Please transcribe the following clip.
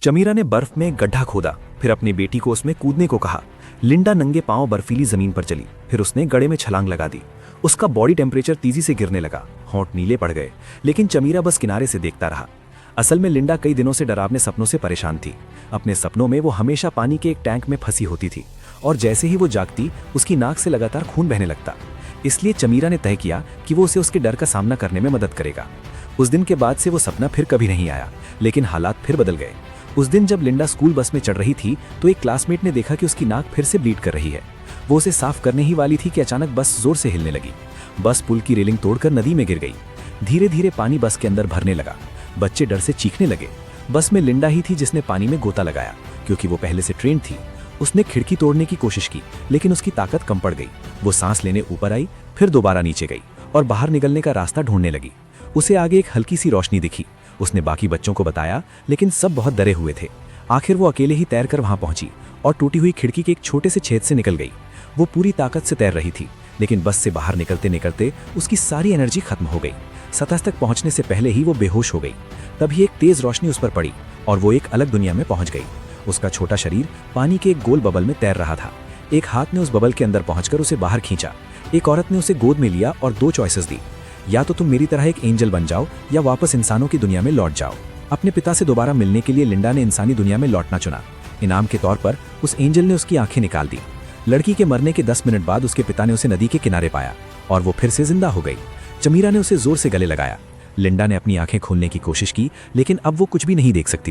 चमीरा ने बर्फ में एक गड्ढा खोदा, फिर अपनी बेटी को उसमें कूदने को कहा। लिंडा नंगे पांव बर्फीली जमीन पर चली, फिर उसने गड्ढे में छलांग लगा दी। उसका बॉडी टेम्परेचर तेजी से गिरने लगा, होंठ नीले पड़ गए, लेकिन चमीरा बस किनारे से देखता रहा। असल में लिंडा कई दिनों से डरावने सपनों से परेशान थी। अपने सपनों में वो हमेशा पानी के एक टैंक में फंसी होती थी और जैसे ही वो जागती उसकी नाक से लगातार खून बहने लगता। इसलिए चमीरा ने तय किया कि वो उसे उसके डर का सामना करने में मदद करेगा। उस दिन के बाद से वो सपना फिर कभी नहीं आया, लेकिन हालात फिर बदल गए। उस दिन जब लिंडा स्कूल बस में चढ़ रही थी तो एक क्लासमेट ने देखा कि उसकी नाक फिर से ब्लीड कर रही है। वो उसे साफ करने ही वाली थी कि अचानक बस जोर से हिलने लगी। बस पुल की रेलिंग तोड़कर नदी में गिर गई। धीरे धीरे पानी बस के अंदर भरने लगा। बच्चे डर से चीखने लगे। बस में लिंडा ही थी जिसने पानी में गोता लगाया, क्योंकि वो पहले से ट्रेंड थी। उसने खिड़की तोड़ने की कोशिश की, लेकिन उसकी ताकत कम पड़ गई। वो सांस लेने ऊपर आई, फिर दोबारा नीचे गई और बाहर निकलने का रास्ता ढूंढने लगी। उसे आगे एक हल्की सी रोशनी दिखी। उसने बाकी बच्चों को बताया, लेकिन सब बहुत डरे हुए थे। आखिर वो अकेले ही तैरकर वहां पहुंची और टूटी हुई खिड़की के एक छोटे से छेद से निकल गई। वो पूरी ताकत से तैर रही थी, लेकिन बस से बाहर निकलते निकलते उसकी सारी एनर्जी खत्म हो गई। सतह तक पहुंचने से पहले ही वो बेहोश हो गई। तभी एक तेज रोशनी उस पर पड़ी और वो एक अलग दुनिया में पहुंच गई। उसका छोटा शरीर पानी के एक गोल बबल में तैर रहा था। एक हाथ ने उस बबल के अंदर पहुंचकर उसे बाहर खींचा। एक औरत ने उसे गोद में लिया और दो चॉइसेस दी, या तो तुम मेरी तरह एक एंजल बन जाओ या वापस इंसानों की दुनिया में लौट जाओ। अपने पिता से दोबारा मिलने के लिए लिंडा ने इंसानी दुनिया में लौटना चुना। इनाम के तौर पर उस एंजल ने उसकी आंखें निकाल दी। लड़की के मरने के 10 मिनट बाद उसके पिता ने उसे नदी के किनारे पाया और वो फिर से जिंदा हो गई। चमीरा ने उसे जोर से गले लगाया। लिंडा ने अपनी आंखें खोलने की कोशिश की, लेकिन अब वो कुछ भी नहीं देख सकती।